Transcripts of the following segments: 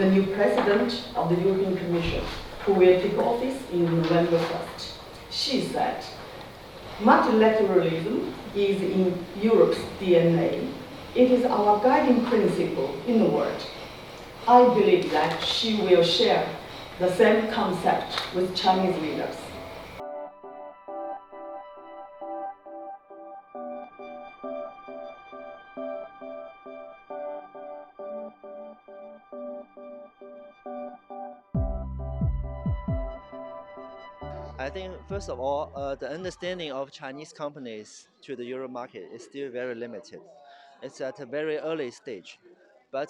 the new president of the European Commission, who will take office in November 1st. She said, multilateralism is in Europe's DNA. It is our guiding principle in the world. I believe that she will share the same concept with Chinese leaders. I think, first of all, the understanding of Chinese companies to the Euro market is still very limited. It's at a very early stage. But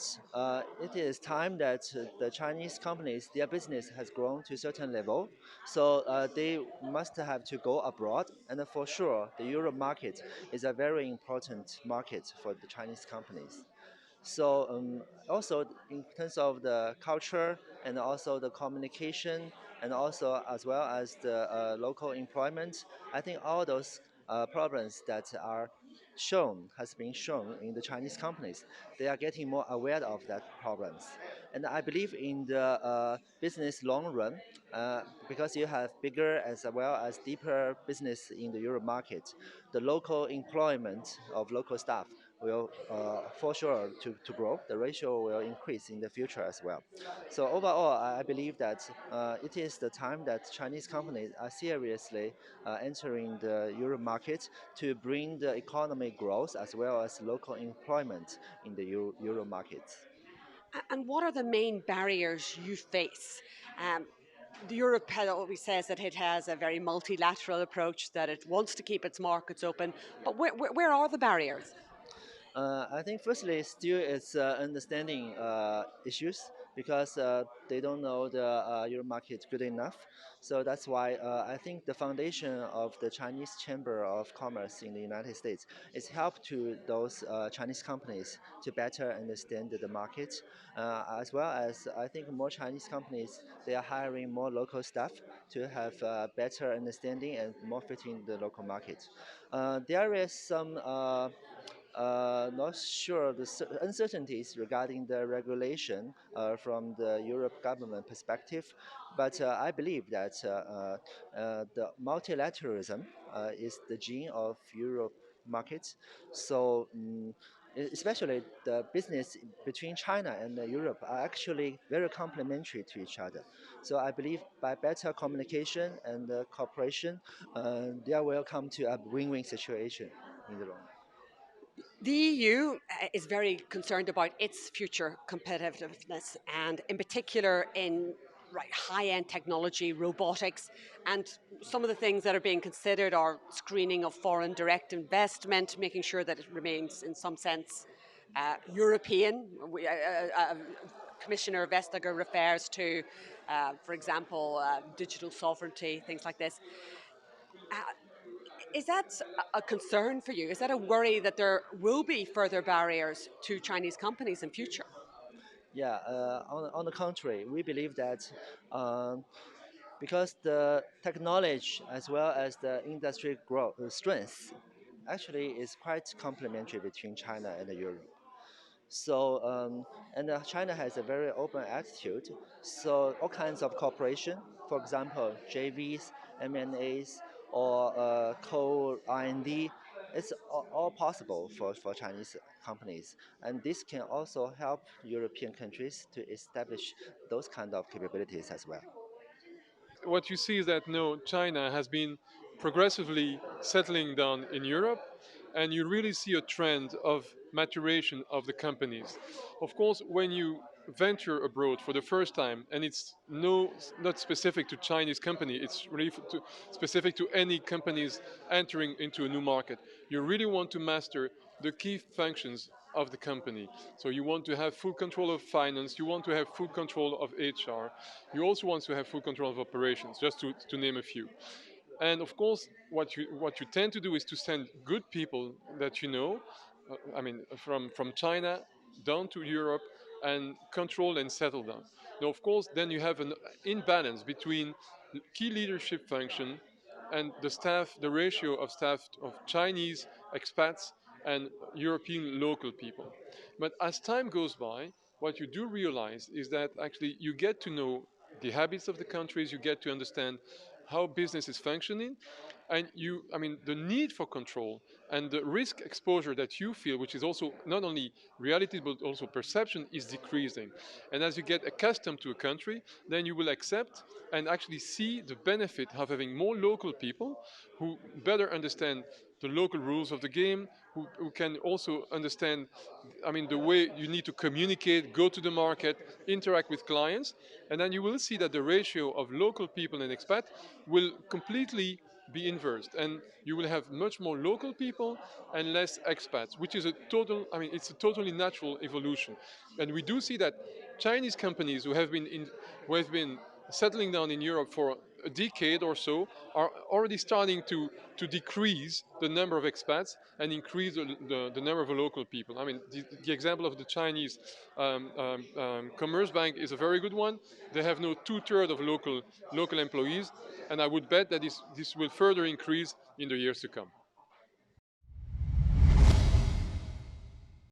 it is time that the Chinese companies, their business has grown to a certain level. So they must have to go abroad. And for sure, the Euro market is a very important market for the Chinese companies. So also in terms of the culture and also the communication and also as well as the local employment, I think all those problems that are has been shown in the Chinese companies. They are getting more aware of that problems. And I believe in the business long run, because you have bigger as well as deeper business in the Europe market, the local employment of local staff will for sure to grow. The ratio will increase in the future as well. So overall, I believe that it is the time that Chinese companies are seriously entering the Euro market to bring the economic growth as well as local employment in the Euro market. And what are the main barriers you face? Um, Europe always says that it has a very multilateral approach, that it wants to keep its markets open. But where are the barriers? I think firstly, still it's understanding issues because they don't know the Euro market good enough. So that's why I think the foundation of the Chinese Chamber of Commerce in the United States is help to those Chinese companies to better understand the market, as well as I think more Chinese companies they are hiring more local staff to have better understanding and more fitting the local market. There is some not sure the uncertainties regarding the regulation from the Europe government perspective, but I believe that the multilateralism is the gene of Europe markets. So. Especially the business between China and Europe are actually very complementary to each other. So I believe by better communication and cooperation, there will come to a win-win situation in the long run. The EU is very concerned about its future competitiveness, and in particular in high-end technology, robotics, and some of the things that are being considered are screening of foreign direct investment, making sure that it remains, in some sense, European. Commissioner Vestager refers to, for example, digital sovereignty, things like this. Uh, is that a concern for you? Is that a worry that there will be further barriers to Chinese companies in future? Yeah, on the contrary, we believe that um, because the technology as well as the industry growth strength actually is quite complementary between China and Europe. So, and China has a very open attitude. So, all kinds of cooperation, for example, JVs, M&As, or co R&D, it's all possible for Chinese companies. And this can also help European countries to establish those kind of capabilities as well. What you see is that no, China has been progressively settling down in Europe, and you really see a trend of maturation of the companies. Of course, when you venture abroad for the first time, and it's not specific to Chinese company, it's really specific to any companies entering into a new market. You really want to master the key functions of the company. So you want to have full control of finance, you want to have full control of HR, you also want to have full control of operations, just to name a few. And of course, what you tend to do is to send good people that you know, from China down to Europe and control and settle down. Now, of course, then you have an imbalance between key leadership function and the staff, the ratio of staff of Chinese expats and European local people. But as time goes by, what you do realize is that actually you get to know the habits of the countries, you get to understand how business is functioning, and I mean, the need for control and the risk exposure that you feel, which is also not only reality but also perception, is decreasing. And as you get accustomed to a country, then you will accept and actually see the benefit of having more local people who better understand the local rules of the game, who can also understand, I mean, the way you need to communicate, go to the market, interact with clients, and then you will see that the ratio of local people and expat will completely be inversed, and you will have much more local people and less expats, which is a total, I mean, it's a totally natural evolution. And we do see that Chinese companies who have been settling down in Europe for a decade or so are already starting to decrease the number of expats and increase the number of local people. I mean, the example of the Chinese Commerce Bank is a very good one. They have now two-thirds of local employees, and I would bet that this will further increase in the years to come.